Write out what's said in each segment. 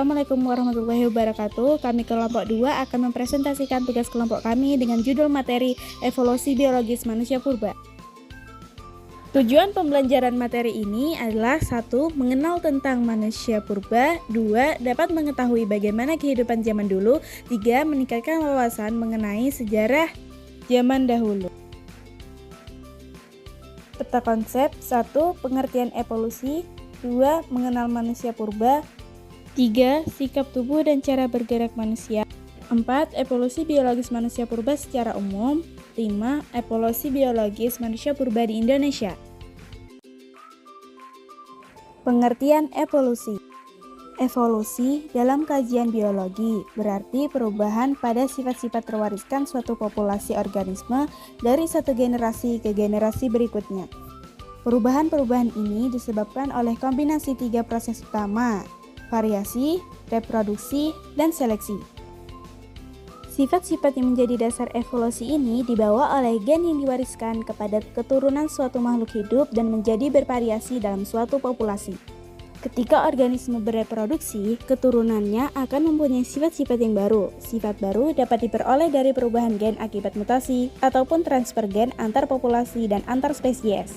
Assalamualaikum warahmatullahi wabarakatuh. Kami kelompok 2 akan mempresentasikan tugas kelompok kami dengan judul materi Evolusi Biologis Manusia Purba. Tujuan pembelajaran materi ini adalah 1. Mengenal tentang manusia purba, 2. Dapat mengetahui bagaimana kehidupan zaman dulu, 3. Meningkatkan wawasan mengenai sejarah zaman dahulu. Peta konsep 1. Pengertian evolusi, 2. Mengenal manusia purba, 3. Sikap tubuh dan cara bergerak manusia, 4. Evolusi biologis manusia purba secara umum, 5. Evolusi biologis manusia purba di Indonesia. Pengertian evolusi. Evolusi dalam kajian biologi berarti perubahan pada sifat-sifat terwariskan suatu populasi organisme dari satu generasi ke generasi berikutnya. Perubahan-perubahan ini disebabkan oleh kombinasi 3 proses utama: variasi, reproduksi, dan seleksi. Sifat-sifat yang menjadi dasar evolusi ini dibawa oleh gen yang diwariskan kepada keturunan suatu makhluk hidup dan menjadi bervariasi dalam suatu populasi. Ketika organisme bereproduksi, keturunannya akan mempunyai sifat-sifat yang baru. Sifat baru dapat diperoleh dari perubahan gen akibat mutasi ataupun transfer gen antar populasi dan antar spesies.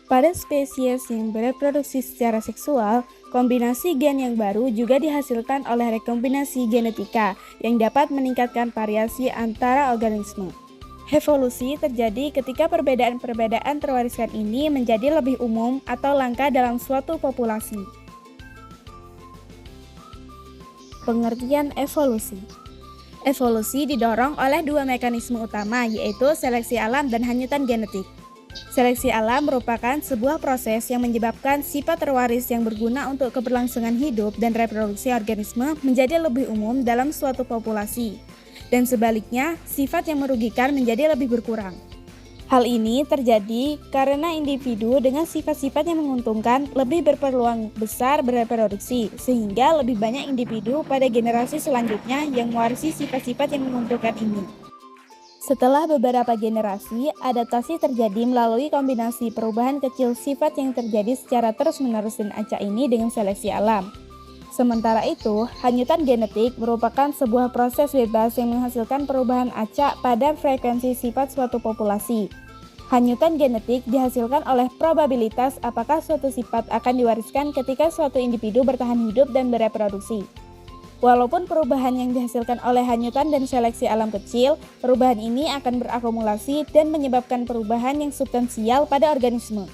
Pada spesies yang bereproduksi secara seksual, kombinasi gen yang baru juga dihasilkan oleh rekombinasi genetika yang dapat meningkatkan variasi antara organisme. Evolusi terjadi ketika perbedaan-perbedaan terwariskan ini menjadi lebih umum atau langka dalam suatu populasi. Pengertian evolusi. Evolusi didorong oleh 2 mekanisme utama, yaitu seleksi alam dan hanyutan genetik. Seleksi alam merupakan sebuah proses yang menyebabkan sifat terwaris yang berguna untuk keberlangsungan hidup dan reproduksi organisme menjadi lebih umum dalam suatu populasi, dan sebaliknya, sifat yang merugikan menjadi lebih berkurang. Hal ini terjadi karena individu dengan sifat-sifat yang menguntungkan lebih berpeluang besar bereproduksi, sehingga lebih banyak individu pada generasi selanjutnya yang mewarisi sifat-sifat yang menguntungkan ini. Setelah beberapa generasi, adaptasi terjadi melalui kombinasi perubahan kecil sifat yang terjadi secara terus-menerus dan acak ini dengan seleksi alam. Sementara itu, hanyutan genetik merupakan sebuah proses bebas yang menghasilkan perubahan acak pada frekuensi sifat suatu populasi. Hanyutan genetik dihasilkan oleh probabilitas apakah suatu sifat akan diwariskan ketika suatu individu bertahan hidup dan bereproduksi. Walaupun perubahan yang dihasilkan oleh hanyutan dan seleksi alam kecil, perubahan ini akan berakumulasi dan menyebabkan perubahan yang substansial pada organisme.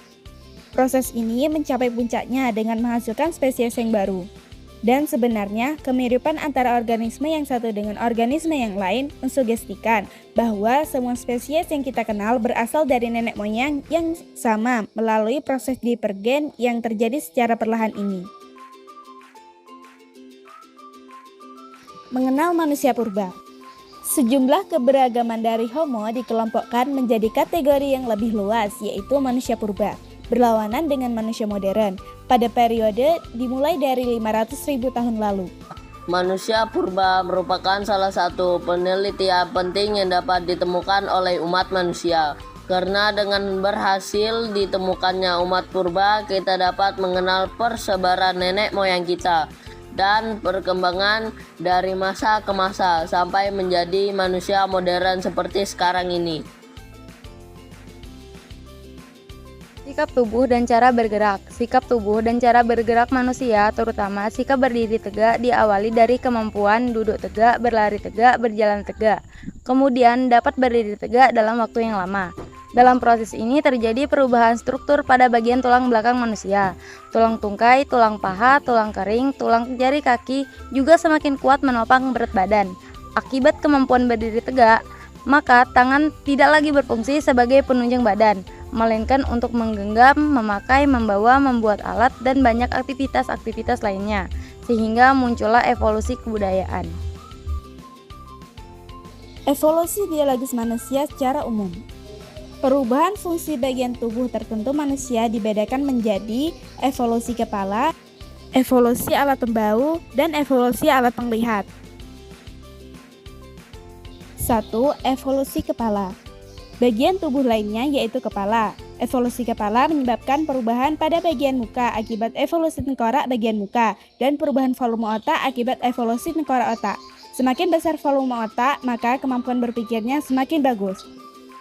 Proses ini mencapai puncaknya dengan menghasilkan spesies yang baru. Dan sebenarnya, kemiripan antara organisme yang satu dengan organisme yang lain mensugestikan bahwa semua spesies yang kita kenal berasal dari nenek moyang yang sama melalui proses divergen yang terjadi secara perlahan ini. Mengenal manusia purba. Sejumlah keberagaman dari Homo dikelompokkan menjadi kategori yang lebih luas, yaitu manusia purba, berlawanan dengan manusia modern, pada periode dimulai dari 500.000 tahun lalu. Manusia purba merupakan salah satu penelitian penting yang dapat ditemukan oleh umat manusia. Karena dengan berhasil ditemukannya umat purba, kita dapat mengenal persebaran nenek moyang kita dan perkembangan dari masa ke masa sampai menjadi manusia modern seperti sekarang ini. Sikap tubuh dan cara bergerak. Sikap tubuh dan cara bergerak manusia, terutama sikap berdiri tegak, diawali dari kemampuan duduk tegak, berlari tegak, berjalan tegak. Kemudian dapat berdiri tegak dalam waktu yang lama. Dalam proses ini terjadi perubahan struktur pada bagian tulang belakang manusia. Tulang tungkai, tulang paha, tulang kering, tulang jari kaki juga semakin kuat menopang berat badan. Akibat kemampuan berdiri tegak, maka tangan tidak lagi berfungsi sebagai penunjang badan, melainkan untuk menggenggam, memakai, membawa, membuat alat, dan banyak aktivitas-aktivitas lainnya, sehingga muncullah evolusi kebudayaan. Evolusi biologis manusia secara umum. Perubahan fungsi bagian tubuh tertentu manusia dibedakan menjadi evolusi kepala, evolusi alat pembau, dan evolusi alat penglihat. 1. Evolusi kepala. Bagian tubuh lainnya yaitu kepala. Evolusi kepala menyebabkan perubahan pada bagian muka akibat evolusi tengkorak bagian muka dan perubahan volume otak akibat evolusi tengkorak otak. Semakin besar volume otak, maka kemampuan berpikirnya semakin bagus.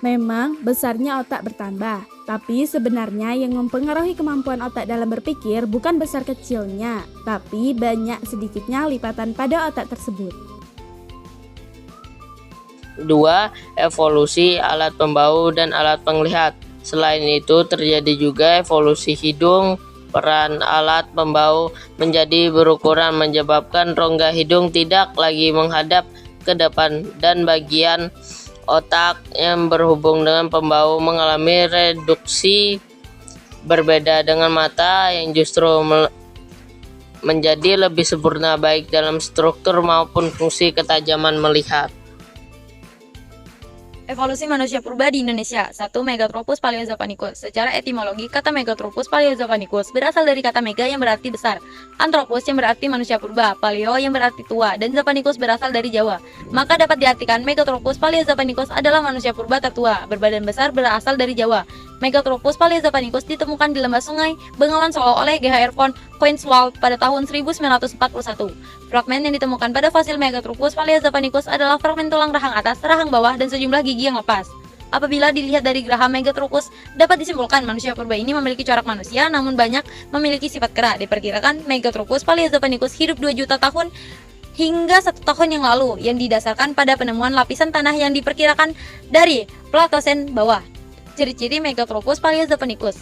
Memang besarnya otak bertambah, tapi sebenarnya yang mempengaruhi kemampuan otak dalam berpikir bukan besar kecilnya, tapi banyak sedikitnya lipatan pada otak tersebut. 2. Evolusi alat pembau dan alat penglihat. Selain itu, terjadi juga evolusi hidung. Peran alat pembau menjadi berukuran menyebabkan rongga hidung tidak lagi menghadap ke depan dan bagian otak yang berhubung dengan pembau mengalami reduksi. Berbeda dengan mata yang justru menjadi lebih sempurna baik dalam struktur maupun fungsi ketajaman melihat. Evolusi manusia purba di Indonesia. 1. Megatropus Paleozopanicus. Secara etimologi, kata Megatropus Paleozopanicus berasal dari kata mega yang berarti besar, Anthropus yang berarti manusia purba, Paleo yang berarti tua, dan Zopanicus berasal dari Jawa. Maka dapat diartikan Megatropus Paleozopanicus adalah manusia purba tertua, berbadan besar, berasal dari Jawa. Megatropus Paleozopanicus ditemukan di lembah Sungai Bengawan Solo oleh G.H.R. von Koenigswald pada tahun 1941. Fragmen yang ditemukan pada fosil Megatropus Paleozopanicus adalah fragmen tulang rahang atas, rahang bawah, dan sejumlah gigi yang lepas. Apabila dilihat dari geraham Megatropus, dapat disimpulkan manusia purba ini memiliki corak manusia, namun banyak memiliki sifat kera. Diperkirakan Megatropus Paleozopanicus hidup 2 juta tahun hingga 1 tahun yang lalu, yang didasarkan pada penemuan lapisan tanah yang diperkirakan dari Platosen bawah. Ciri-ciri Megatropus Paleozopanicus.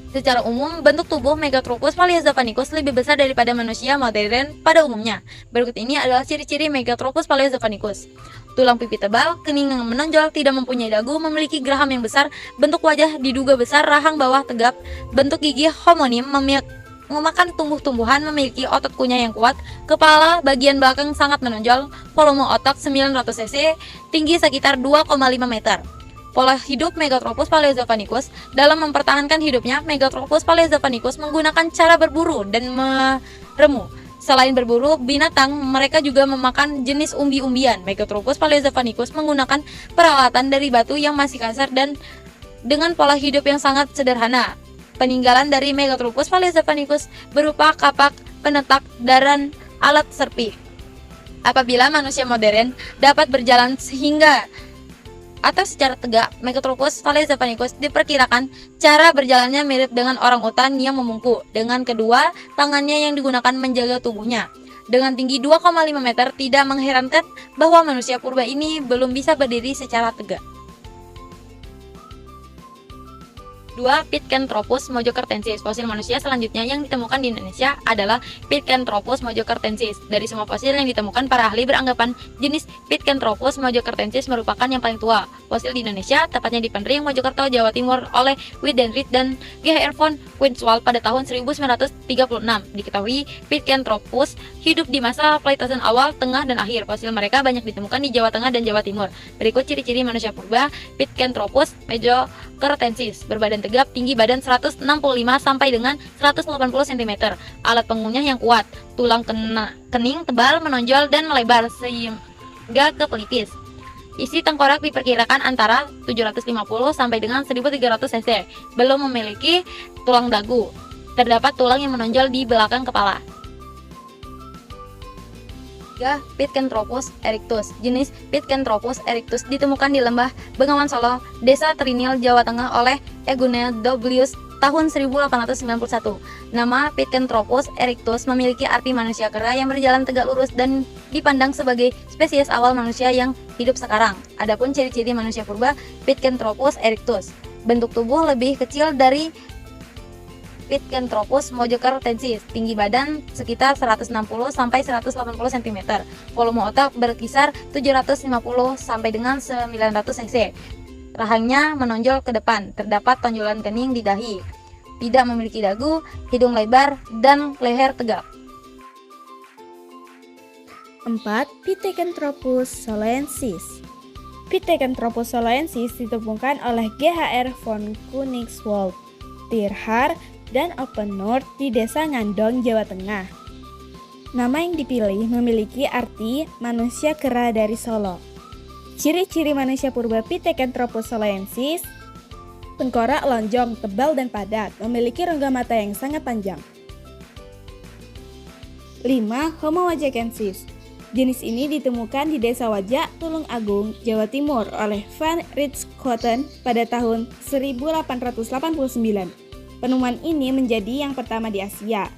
Secara umum, bentuk tubuh Megatropus Paleozopanicus lebih besar daripada manusia modern pada umumnya. Berikut ini adalah ciri-ciri Megatropus Paleozopanicus. Tulang pipi tebal, kening yang menonjol, tidak mempunyai dagu, memiliki geraham yang besar, bentuk wajah diduga besar, rahang bawah tegap, bentuk gigi homonim, memakan tumbuh-tumbuhan, memiliki otot kunyah yang kuat, kepala bagian belakang sangat menonjol, volume otak 900 cc, tinggi sekitar 2,5 meter. Pola hidup Megatropus Paleozopanicus. Dalam mempertahankan hidupnya, Megatropus Paleozopanicus menggunakan cara berburu dan meremu. Selain berburu binatang, mereka juga memakan jenis umbi-umbian. Megatropus Paleozopanicus menggunakan peralatan dari batu yang masih kasar dan dengan pola hidup yang sangat sederhana. Peninggalan dari Megatropus Paleozopanicus berupa kapak, penetak, dan alat serpi. Apabila manusia modern dapat berjalan sehingga atau secara tegak, Megatropus Paleozopanicus diperkirakan cara berjalannya mirip dengan orang utan yang membungkuk, dengan kedua tangannya yang digunakan menjaga tubuhnya. Dengan tinggi 2,5 meter, tidak mengherankan bahwa manusia purba ini belum bisa berdiri secara tegak. 2. Pithecanthropus mojocertensis. Fosil manusia selanjutnya yang ditemukan di Indonesia adalah Pithecanthropus mojocertensis. Dari semua fosil yang ditemukan, para ahli beranggapan jenis Pithecanthropus mojocertensis merupakan yang paling tua fosil di Indonesia, tepatnya di Pendring, Mojokerto, Jawa Timur oleh Widenrit dan G.H.R. von Koenigswald pada tahun 1936. Diketahui Pithecanthropus hidup di masa Pleistocene awal, tengah, dan akhir. Fosil mereka banyak ditemukan di Jawa Tengah dan Jawa Timur. Berikut ciri-ciri manusia purba Pithecanthropus mojocertensis. Berbadan tegap, tinggi badan 165 sampai dengan 180 cm, alat pengunyah yang kuat, tulang kening tebal, menonjol dan melebar sehingga ke pelipis. Isi tengkorak diperkirakan antara 750 sampai dengan 1300 cc. Belum memiliki tulang dagu. Terdapat tulang yang menonjol di belakang kepala. 3. Pithecanthropus erectus. Jenis Pithecanthropus erectus ditemukan di lembah Bengawan Solo, Desa Trinil, Jawa Tengah oleh Eugenius tahun 1891. Nama Pithecanthropus erectus memiliki arti manusia kera yang berjalan tegak lurus dan dipandang sebagai spesies awal manusia yang hidup sekarang. Adapun ciri-ciri manusia purba Pithecanthropus erectus. Bentuk tubuh lebih kecil dari Pithecanthropus mojocertensis, tinggi badan sekitar 160 sampai 180 cm. Volume otak berkisar 750 sampai dengan 900 cc. Rahangnya menonjol ke depan, terdapat tonjolan kening di dahi. Tidak memiliki dagu, hidung lebar, dan leher tegap. 4. Pithecanthropus soloensis. Pithecanthropus soloensis ditemukan oleh G.H.R. von Koenigswald, Tirhar, dan Oppenurt di Desa Ngandong, Jawa Tengah. Nama yang dipilih memiliki arti manusia kera dari Solo. Ciri-ciri manusia purba Pithecanthropus soloensis. Tengkorak lonjong, tebal dan padat, memiliki rongga mata yang sangat panjang. 5. Homo wajakensis. Jenis ini ditemukan di Desa Wajak, Tulung Agung, Jawa Timur oleh Van Rietschoten pada tahun 1889. Penemuan ini menjadi yang pertama di Asia.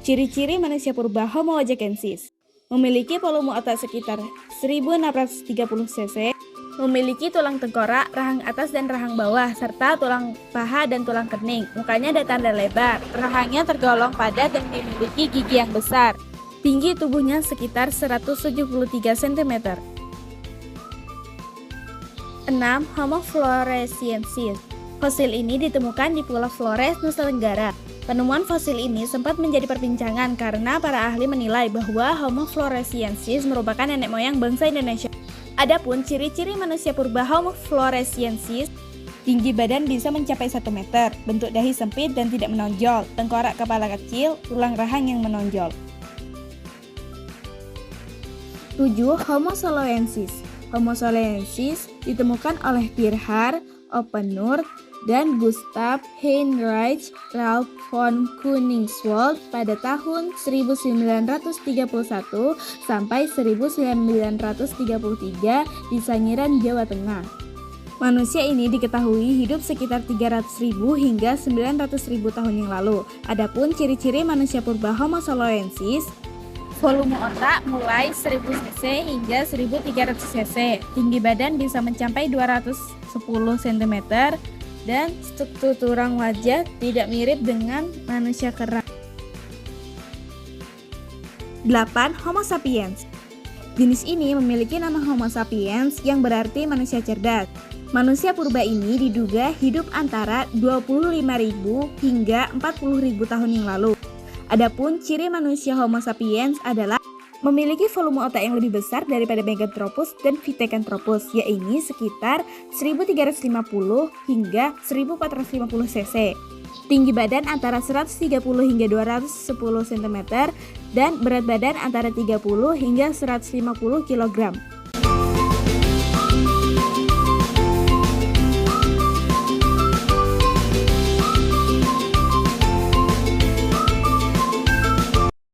Ciri-ciri manusia purba Homo wajakensis: memiliki volume otak sekitar 1630 cc, memiliki tulang tengkorak, rahang atas dan rahang bawah, serta tulang paha dan tulang kening. Mukanya datar dan lebar, rahangnya tergolong padat dan memiliki gigi yang besar. Tinggi tubuhnya sekitar 173 cm. 6. Homo floresiensis. Fosil ini ditemukan di Pulau Flores, Nusa Tenggara. Penemuan fosil ini sempat menjadi perbincangan karena para ahli menilai bahwa Homo floresiensis merupakan nenek moyang bangsa Indonesia. Adapun ciri-ciri manusia purba Homo floresiensis: tinggi badan bisa mencapai 1 meter, bentuk dahi sempit dan tidak menonjol, tengkorak kepala kecil, tulang rahang yang menonjol. 7. Homo soloensis. Homo soloensis ditemukan oleh Pirhar, Oppenurk, dan Gustav Heinrich Ralph von Koenigswald pada tahun 1931 sampai 1933 di Sangiran, Jawa Tengah. Manusia ini diketahui hidup sekitar 300.000 hingga 900.000 tahun yang lalu. Adapun ciri-ciri manusia purba Homo soloensis: volume otak mulai 1000 cc hingga 1300 cc, tinggi badan bisa mencapai 210 cm, dan struktur tulang wajah tidak mirip dengan manusia kera. 8. Homo sapiens. Jenis ini memiliki nama Homo sapiens yang berarti manusia cerdas. Manusia purba ini diduga hidup antara 25.000 hingga 40.000 tahun yang lalu. Adapun ciri manusia Homo sapiens adalah memiliki volume otak yang lebih besar daripada Meganthropus dan Pithecanthropus, yaitu sekitar 1350 hingga 1450 cc. Tinggi badan antara 130 hingga 210 cm dan berat badan antara 30 hingga 150 kg.